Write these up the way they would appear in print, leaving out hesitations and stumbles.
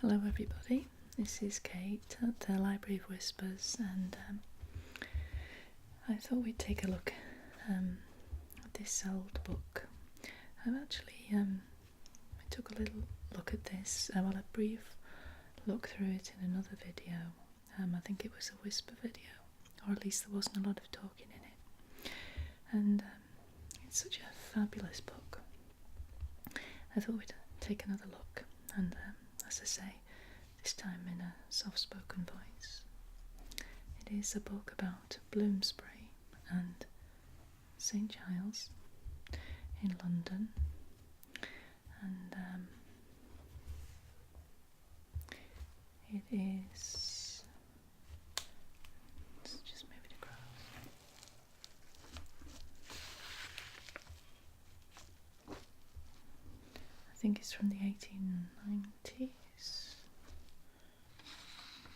Hello everybody, this is Kate at the Library of Whispers, and I thought we'd take a look at this old book. I've actually I took a little look at this, a brief look through it in another video. I think it was a whisper video, or at least there wasn't a lot of talking in it, and it's such a fabulous book. I thought we'd take another look, and as I say, this time in a soft-spoken voice. It is a book about Bloomsbury and St Giles in London, and it is, let's just move it across. I think it's from the 1890s.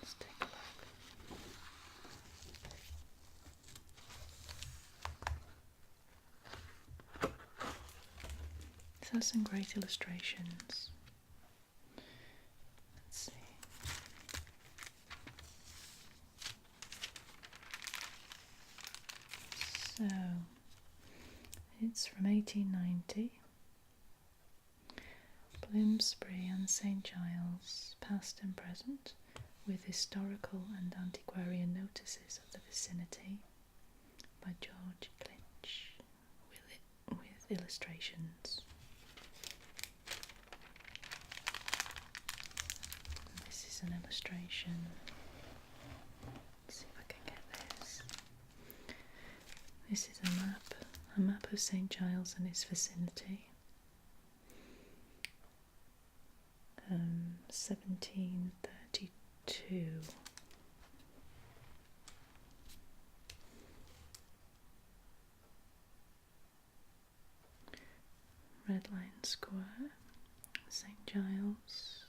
Let's take a look. It has some great illustrations. Let's see. So, it's from 1890. Bloomsbury and St Giles, past and present, with historical and antiquarian notices of the vicinity, by George Clinch, with illustrations. This is an illustration. Let's see if I can get this. This is a map of St Giles and its vicinity. 1732. Red Lion Square, St Giles.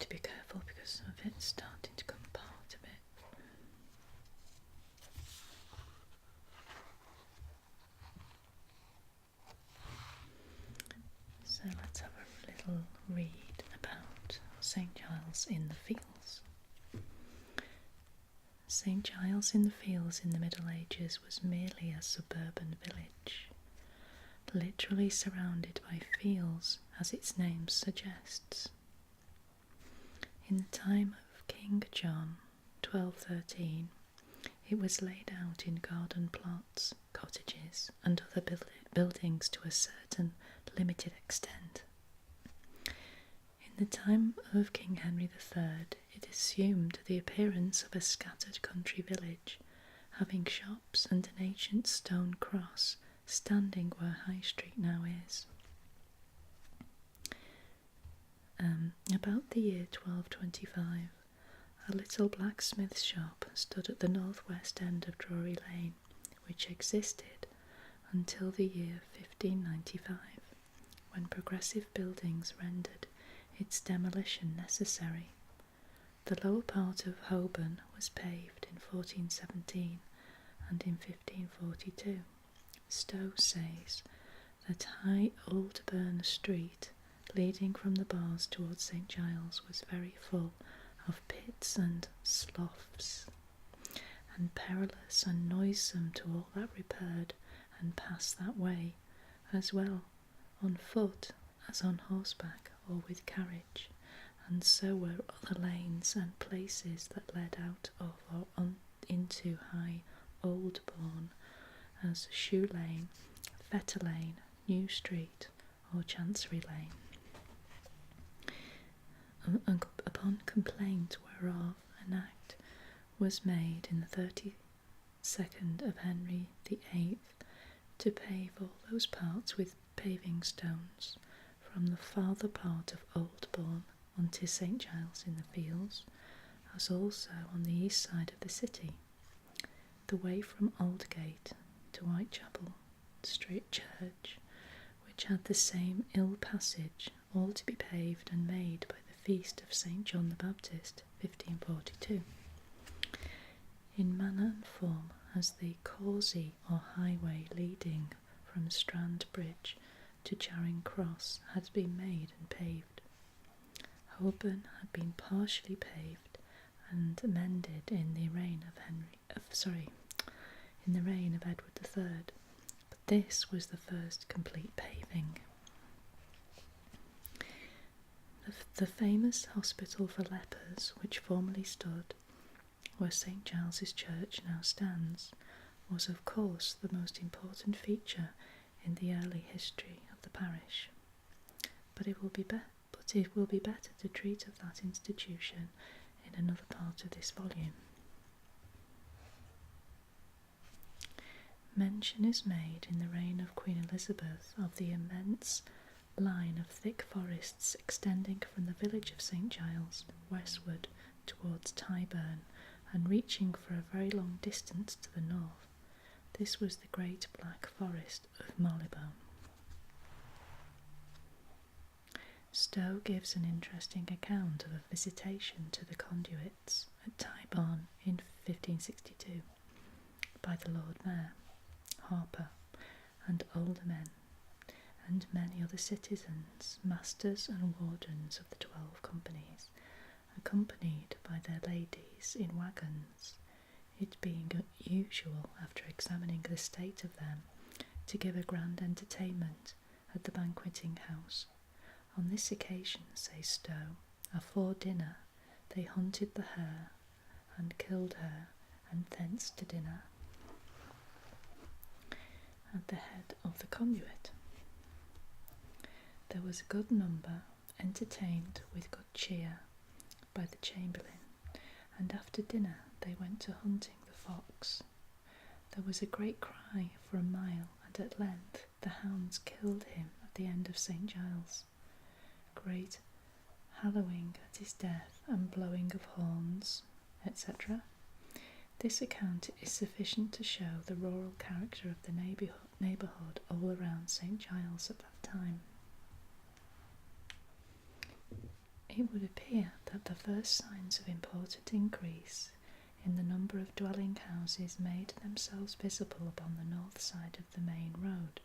Be careful because of it starting to come apart a bit. So let's have a little read about St Giles in the Fields. St Giles in the Fields in the Middle Ages was merely a suburban village, literally surrounded by fields, as its name suggests. In the time of King John, 1213, it was laid out in garden plots, cottages, and other buildings to a certain limited extent. In the time of King Henry III, it assumed the appearance of a scattered country village, having shops and an ancient stone cross standing where High Street now is. About the year 1225, a little blacksmith's shop stood at the northwest end of Drury Lane, which existed until the year 1595, when progressive buildings rendered its demolition necessary. The lower part of Holborn was paved in 1417 and in 1542. Stowe says that High Aldburn Street, leading from the bars towards St Giles, was very full of pits and sloughs, and perilous and noisome to all that repaired and passed that way, as well on foot as on horseback or with carriage, and so were other lanes and places that led out of or on into High Aldbourne, as Shoe Lane, Fetter Lane, New Street, or Chancery Lane. Upon complaint whereof, an act was made in the 2nd of Henry VIII to pave all those parts with paving stones from the farther part of Oldbourne unto St Giles in the Fields, as also on the east side of the city, the way from Aldgate to Whitechapel, Street Church, which had the same ill passage, all to be paved and made by the feast of St John the Baptist, 1542. In manner and form as the causey or highway leading from Strand Bridge to Charing Cross had been made and paved. Holborn had been partially paved and mended in the reign of Edward III, but this was the first complete paving. The famous hospital for lepers, which formerly stood where St Giles's Church now stands, was of course the most important feature in the early history of the parish. But it will be better to treat of that institution in another part of this volume. Mention is made in the reign of Queen Elizabeth of the immense line of thick forests extending from the village of St Giles westward towards Tyburn and reaching for a very long distance to the north. This was the Great Black Forest of Marylebone. Stowe gives an interesting account of a visitation to the conduits at Tyburn in 1562 by the Lord Mayor, Harper, and aldermen, and many other citizens, masters and wardens of the 12 companies, accompanied by their ladies in waggons, it being usual, after examining the state of them, to give a grand entertainment at the banqueting house. On this occasion, says Stowe, afore dinner they hunted the hare, and killed her, and thence to dinner at the head of the conduit. There was a good number entertained with good cheer by the chamberlain, and after dinner they went to hunting the fox. There was a great cry for a mile, and at length the hounds killed him at the end of St Giles. Great hallowing at his death, and blowing of horns, etc. This account is sufficient to show the rural character of the neighbourhood all around St Giles at that time. It would appear that the first signs of important increase in the number of dwelling houses made themselves visible upon the north side of the main road,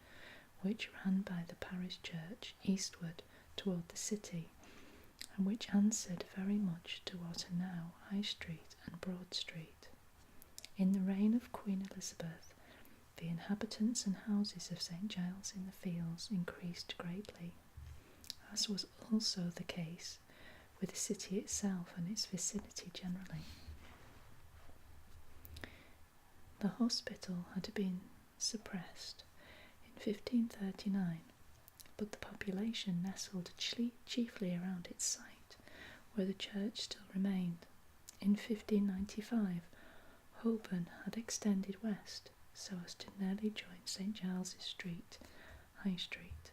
which ran by the parish church eastward toward the city, and which answered very much to what are now High Street and Broad Street. In the reign of Queen Elizabeth, the inhabitants and houses of St Giles in the Fields increased greatly, as was also the case with the city itself and its vicinity generally. The hospital had been suppressed in 1539, but the population nestled chiefly around its site, where the church still remained. In 1595, Holborn had extended west, so as to nearly join St Giles's Street, High Street.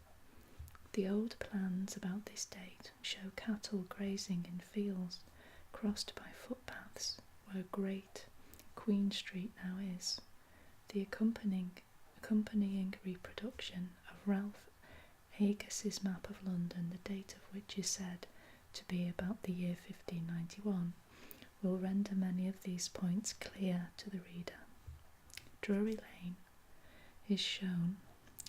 The old plans about this date show cattle grazing in fields crossed by footpaths where Great Queen Street now is. The accompanying reproduction of Ralph Agus's map of London, the date of which is said to be about the year 1591, will render many of these points clear to the reader. Drury Lane is shown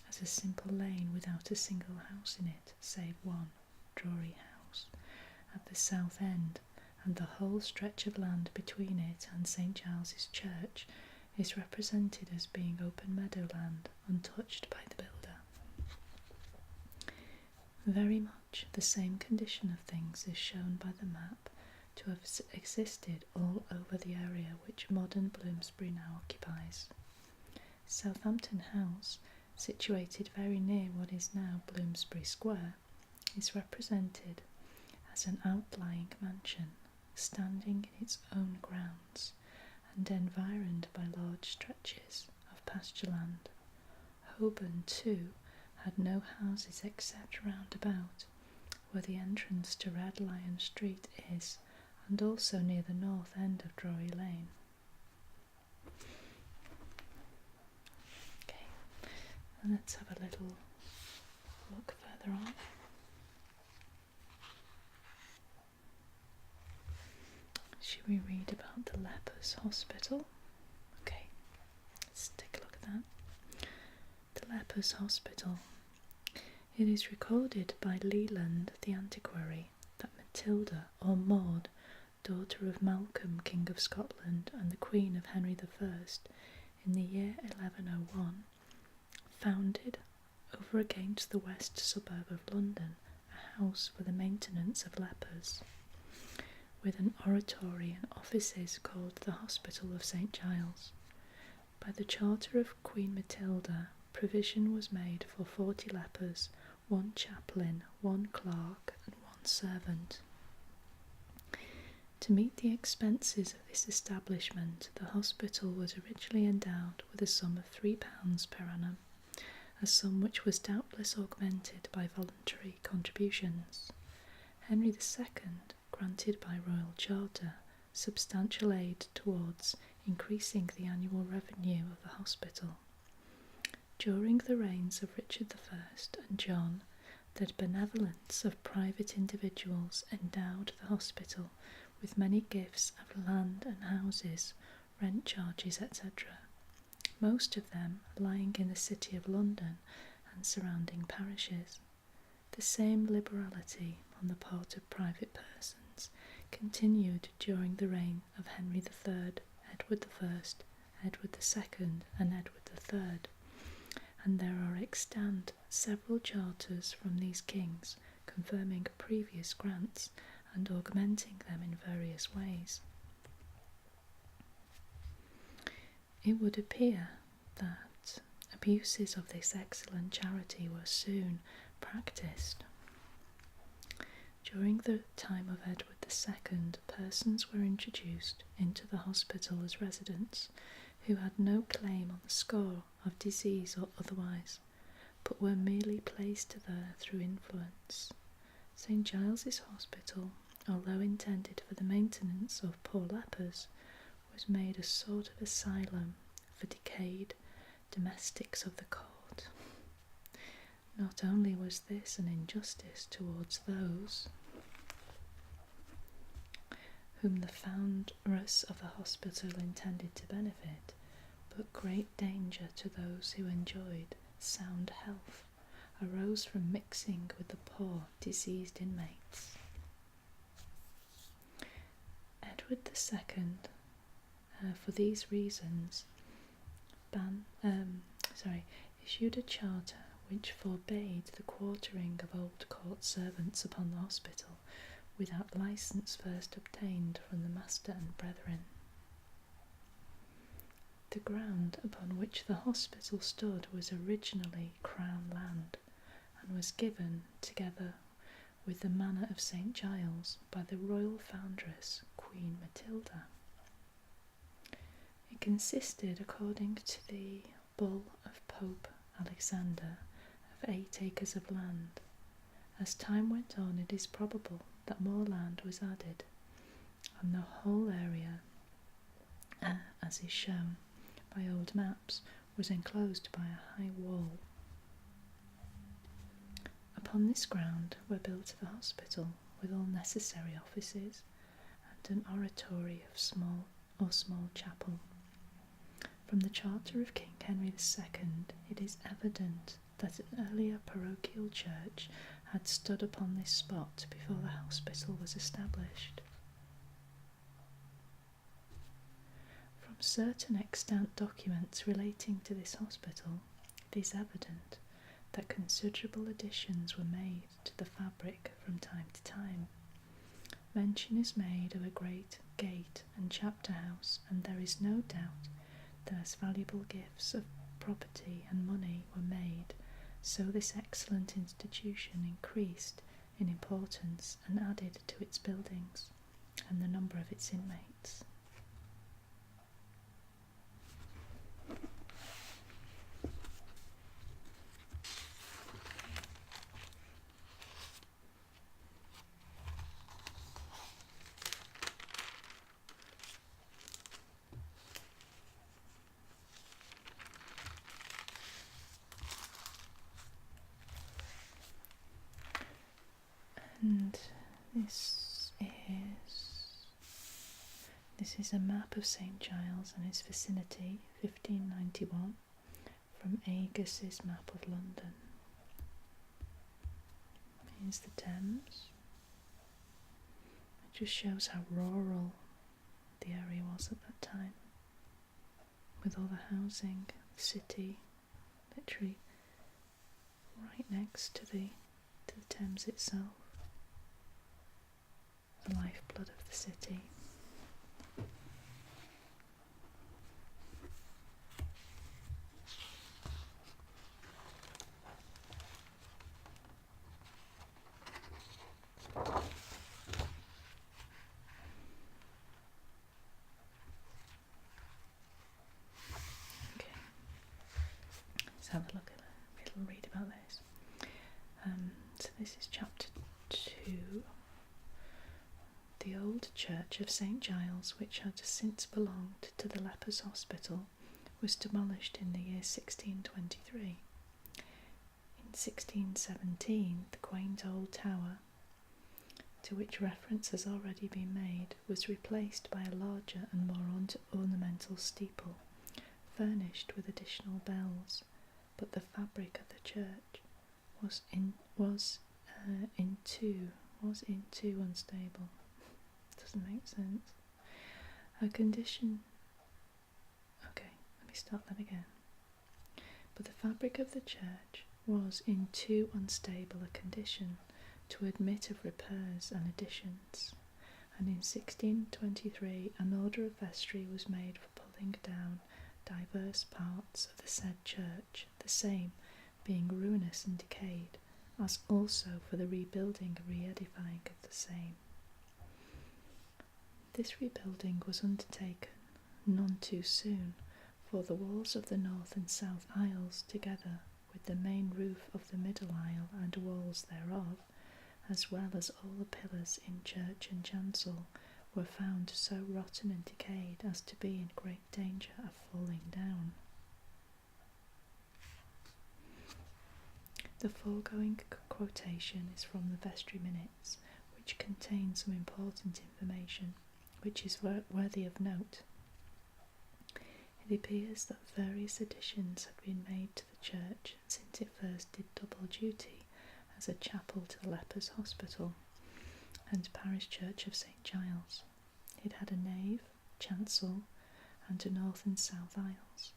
as a simple lane without a single house in it, save one, Drury House, at the south end, and the whole stretch of land between it and St Giles's Church is represented as being open meadowland, untouched by the builder. Very much the same condition of things is shown by the map to have existed all over the area which modern Bloomsbury now occupies. Southampton House, situated very near what is now Bloomsbury Square, is represented as an outlying mansion, standing in its own grounds, and environed by large stretches of pasture land. Holborn, too, had no houses except round about, where the entrance to Red Lion Street is, and also near the north end of Drury Lane. Okay, and let's have a little look further on. Should we read about the Lepers Hospital? Okay, let's take a look at that. The Lepers Hospital. It is recorded by Leland the antiquary that Matilda, or Maud, daughter of Malcolm, King of Scotland, and the Queen of Henry I, in the year 1101, founded, over against the west suburb of London, a house for the maintenance of lepers, with an oratory and offices called the Hospital of St Giles. By the charter of Queen Matilda, provision was made for 40 lepers, 1 chaplain, 1 clerk, and 1 servant. To meet the expenses of this establishment, the hospital was originally endowed with a sum of £3 per annum, a sum which was doubtless augmented by voluntary contributions. Henry II granted by royal charter substantial aid towards increasing the annual revenue of the hospital. During the reigns of Richard I and John, the benevolence of private individuals endowed the hospital with many gifts of land and houses, rent charges, etc., most of them lying in the city of London and surrounding parishes. The same liberality on the part of private persons continued during the reign of Henry III, Edward I, Edward II, and Edward III, and there are extant several charters from these kings confirming previous grants and augmenting them in various ways. It would appear that abuses of this excellent charity were soon practised. During the time of Edward II, persons were introduced into the hospital as residents who had no claim on the score of disease or otherwise, but were merely placed there through influence. St Giles's Hospital, although intended for the maintenance of poor lepers, was made a sort of asylum for decayed domestics of the court. Not only was this an injustice towards those whom the foundress of the hospital intended to benefit, but great danger to those who enjoyed sound health arose from mixing with the poor diseased inmates. Edward II, for these reasons, issued a charter which forbade the quartering of old court servants upon the hospital without licence first obtained from the master and brethren. The ground upon which the hospital stood was originally Crown land, and was given, together with the manor of St Giles, by the royal foundress Queen Matilda. It consisted, according to the bull of Pope Alexander, of 8 acres of land. As time went on, it is probable that more land was added, and the whole area, as is shown by old maps, was enclosed by a high wall. Upon this ground were built the hospital, with all necessary offices, and an oratory of small chapel. From the charter of King Henry II, it is evident that an earlier parochial church had stood upon this spot before the hospital was established. From certain extant documents relating to this hospital, it is evident that considerable additions were made to the fabric from time to time. Mention is made of a great gate and chapter house, and there is no doubt that as valuable gifts of property and money were made, so this excellent institution increased in importance and added to its buildings and the number of its inmates. And this is a map of St Giles and its vicinity, 1591, from Agus's map of London. Here's the Thames. It just shows how rural the area was at that time, with all the housing, the city, literally right next to the Thames itself, the lifeblood of the city. Let's have a look at a little read about this. So this is chapter 2. The old church of St Giles, which had since belonged to the lepers' hospital, was demolished in the year 1623. In 1617, the quaint old tower, to which reference has already been made, was replaced by a larger and more ornamental steeple, furnished with additional bells, but the fabric of the church was in too unstable. Doesn't make sense. Her condition. Okay, let me start that again. But the fabric of the church was in too unstable a condition to admit of repairs and additions, and in 1623 an order of vestry was made for pulling down diverse parts of the said church, the same being ruinous and decayed, as also for the rebuilding and re-edifying of the same. This rebuilding was undertaken none too soon, for the walls of the north and south aisles, together with the main roof of the middle aisle and walls thereof, as well as all the pillars in church and chancel, were found so rotten and decayed as to be in great danger of falling down. The foregoing quotation is from the vestry minutes, which contain some important information, which is worthy of note. It appears that various additions have been made to the church since it first did double duty as a chapel to the lepers' hospital and parish church of St Giles. It had a nave, chancel, and a north and south aisles.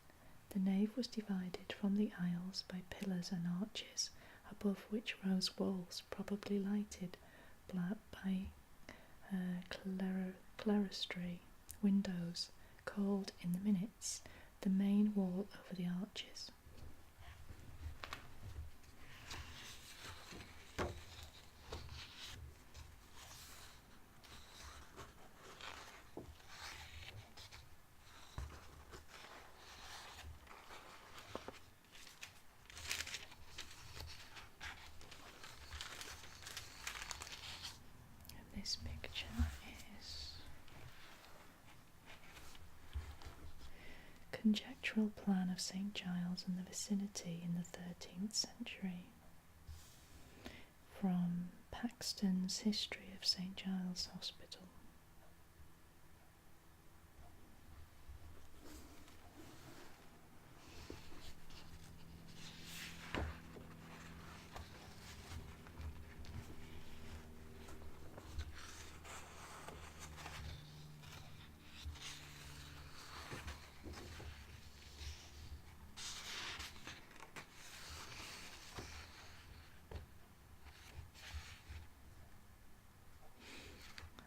The nave was divided from the aisles by pillars and arches, above which rose walls probably lighted by clerestory windows, called in the minutes the main wall over the arches. This picture is conjectural plan of St Giles and the vicinity in the 13th century, from Paxton's History of St Giles Hospital.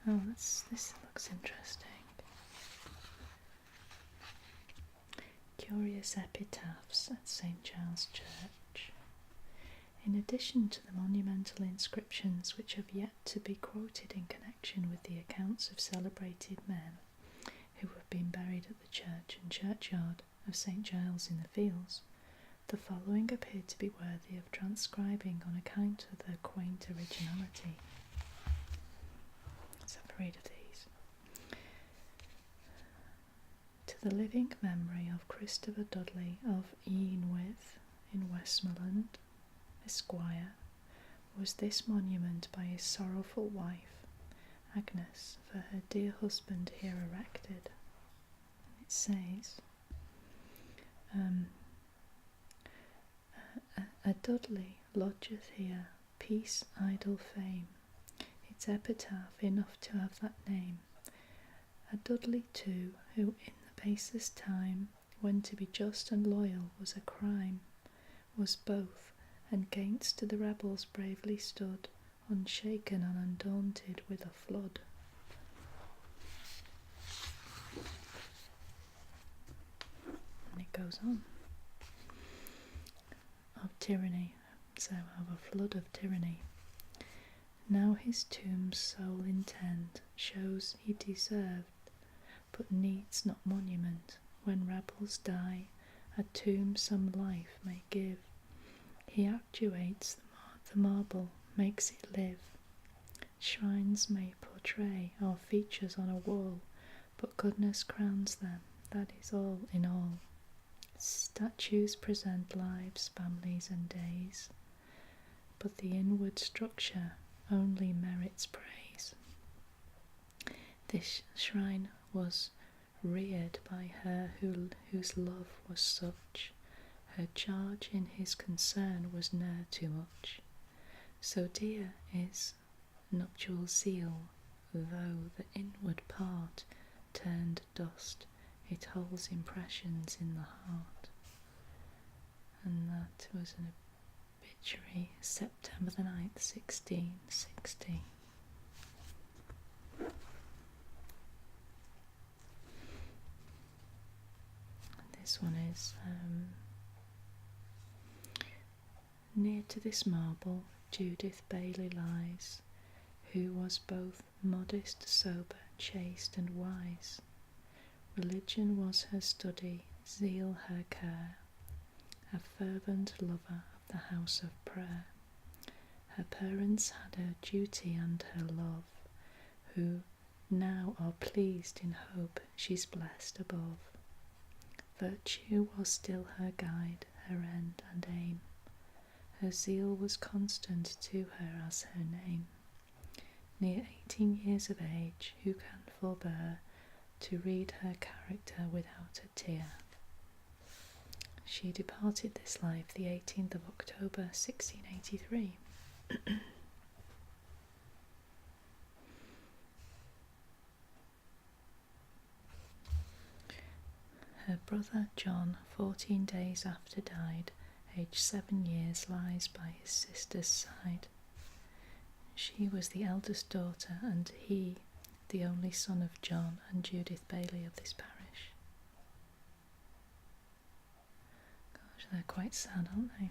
Oh, this looks interesting. Curious epitaphs at St Giles Church. In addition to the monumental inscriptions which have yet to be quoted in connection with the accounts of celebrated men who have been buried at the church and churchyard of St Giles in the Fields, the following appear to be worthy of transcribing on account of their quaint originality. Let's have a read of these. To the living memory of Christopher Dudley of Eanwith in Westmoreland, Esquire, was this monument by his sorrowful wife, Agnes, for her dear husband here erected. It says, a Dudley lodgeth here, peace, idle fame, its epitaph enough to have that name. A Dudley too, who in the basest time, when to be just and loyal was a crime, was both, and gainst the rebels bravely stood, unshaken and undaunted with a flood. And it goes on. Of tyranny, so of a flood of tyranny. Now his tomb's sole intent shows he deserved, but needs not monument. When rebels die, a tomb some life may give. He actuates the marble, makes it live. Shrines may portray our features on a wall, but goodness crowns them, that is all in all. Statues present lives, families and days, but the inward structure only merits praise. This shrine was reared by her whose love was such, her charge in his concern was ne'er too much. So dear is nuptial zeal, though the inward part turned dust, it holds impressions in the heart. And that was an obituary, September the 9th, 1660. This one is near to this marble Judith Bailey lies, who was both modest, sober, chaste and wise. Religion was her study, zeal her care, a fervent lover of the house of prayer. Her parents had her duty and her love, who now are pleased in hope she's blessed above. Virtue was still her guide, her end and aim. Her zeal was constant to her as her name. Near 18 years of age, who can forbear to read her character without a tear? She departed this life the 18th of October 1683. Her brother John, 14 days after died, aged 7 years, lies by his sister's side. She was the eldest daughter, and he the only son of John and Judith Bailey of this parish. Gosh, they're quite sad, aren't they?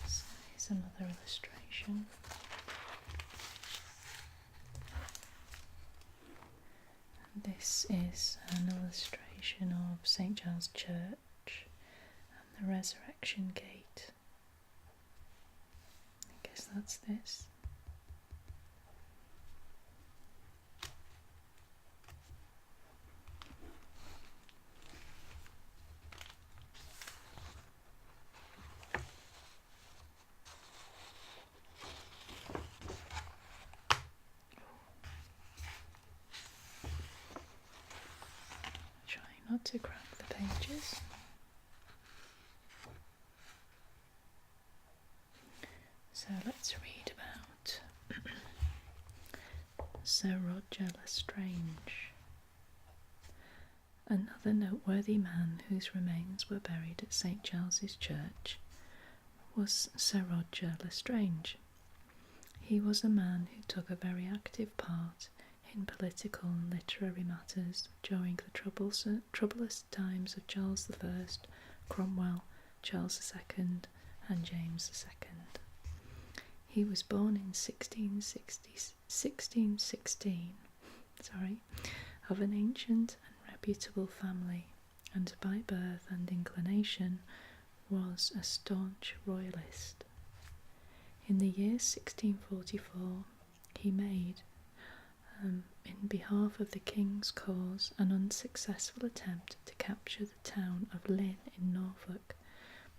So here's another illustration. This is an illustration of St Giles Church and the Resurrection Gate. I guess that's this. Not to crack the pages. So let's read about Sir Roger Lestrange. Another noteworthy man whose remains were buried at St Giles's Church was Sir Roger Lestrange. He was a man who took a very active part in political and literary matters during the troublous times of Charles I, Cromwell, Charles II and James II. He was born in 1616 of an ancient and reputable family, and by birth and inclination was a staunch royalist. In the year 1644, he made, in behalf of the king's cause, an unsuccessful attempt to capture the town of Lynn in Norfolk,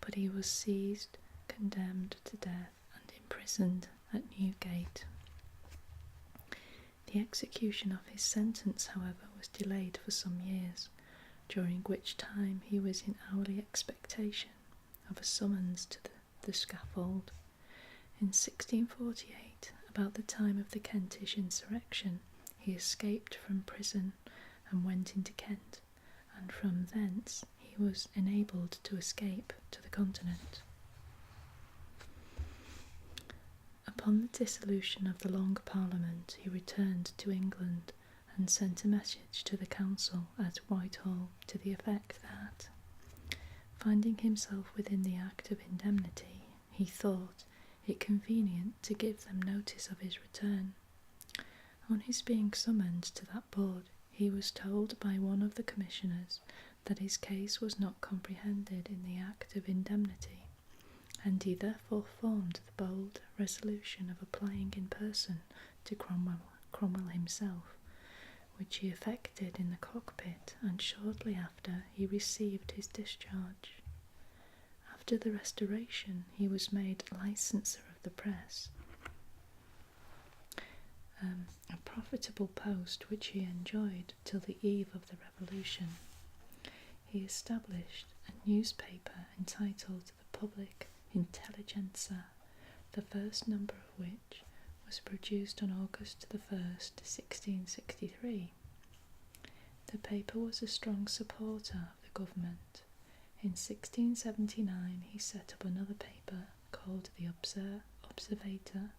but he was seized, condemned to death, and imprisoned at Newgate. The execution of his sentence, however, was delayed for some years, during which time he was in hourly expectation of a summons to the scaffold. In 1648, about the time of the Kentish insurrection, he escaped from prison and went into Kent, and from thence he was enabled to escape to the continent. Upon the dissolution of the Long Parliament, he returned to England and sent a message to the council at Whitehall to the effect that, finding himself within the Act of Indemnity, he thought it convenient to give them notice of his return. On his being summoned to that board, he was told by one of the commissioners that his case was not comprehended in the Act of Indemnity, and he therefore formed the bold resolution of applying in person to Cromwell himself, which he effected in the cockpit, and shortly after he received his discharge. After the Restoration, he was made licenser of the press, a profitable post which he enjoyed till the eve of the Revolution. He established a newspaper entitled The Public Intelligencer, the first number of which was produced on August the 1st, 1663. The paper was a strong supporter of the government. In 1679 he set up another paper called the Observator,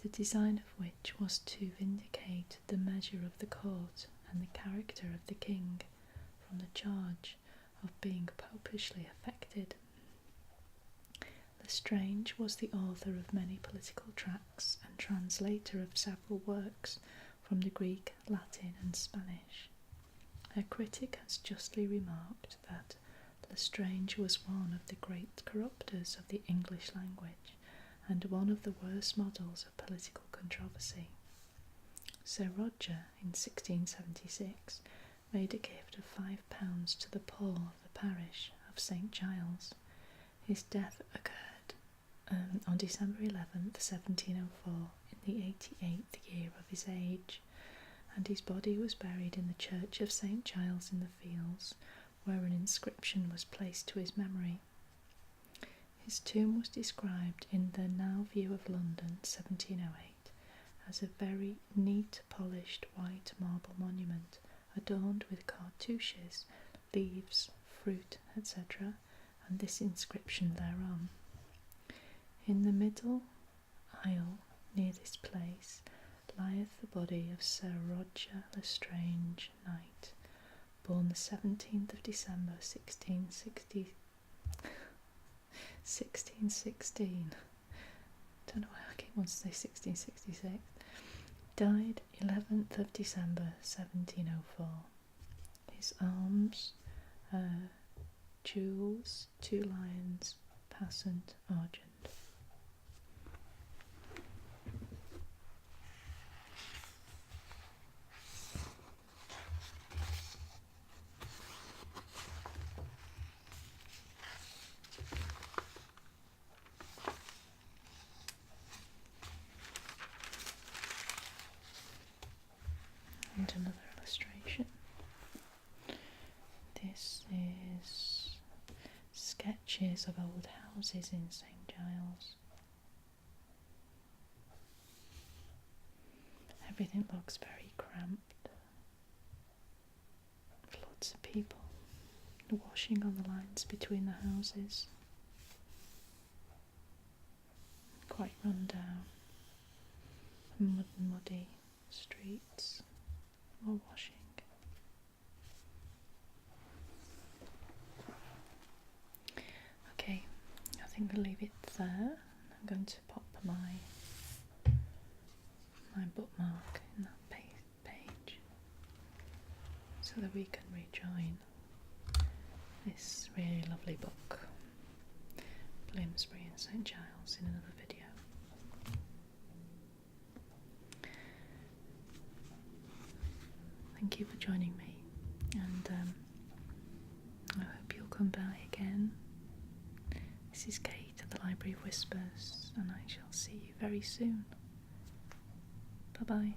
the design of which was to vindicate the measure of the court and the character of the king from the charge of being popishly affected. Lestrange was the author of many political tracts and translator of several works from the Greek, Latin, and Spanish. A critic has justly remarked that Lestrange was one of the great corrupters of the English language, and one of the worst models of political controversy. Sir Roger, in 1676, made a gift of £5 to the poor of the parish of St Giles. His death occurred on December 11th, 1704, in the 88th year of his age, and his body was buried in the church of St Giles in the Fields, where an inscription was placed to his memory. His tomb was described in the Now View of London, 1708, as a very neat, polished, white marble monument, adorned with cartouches, leaves, fruit, etc., and this inscription thereon. In the middle aisle, near this place, lieth the body of Sir Roger Lestrange, Knight, born the 17th of December, 1616. Don't know why I keep wanting to say 1666. Died 11th of December, 1704. His arms, jewels, 2 lions, passant argent. And another illustration. This is sketches of old houses in St Giles. Everything looks very cramped. Lots of people washing on the lines between the houses. Quite run down. Muddy streets. More washing. Okay, I think I'll leave it there. I'm going to pop my bookmark in that page so that we can rejoin this really lovely book, Bloomsbury and St Giles in another video. Thank you for joining me, and I hope you'll come by again. This is Kate at the Library of Whispers, and I shall see you very soon. Bye bye.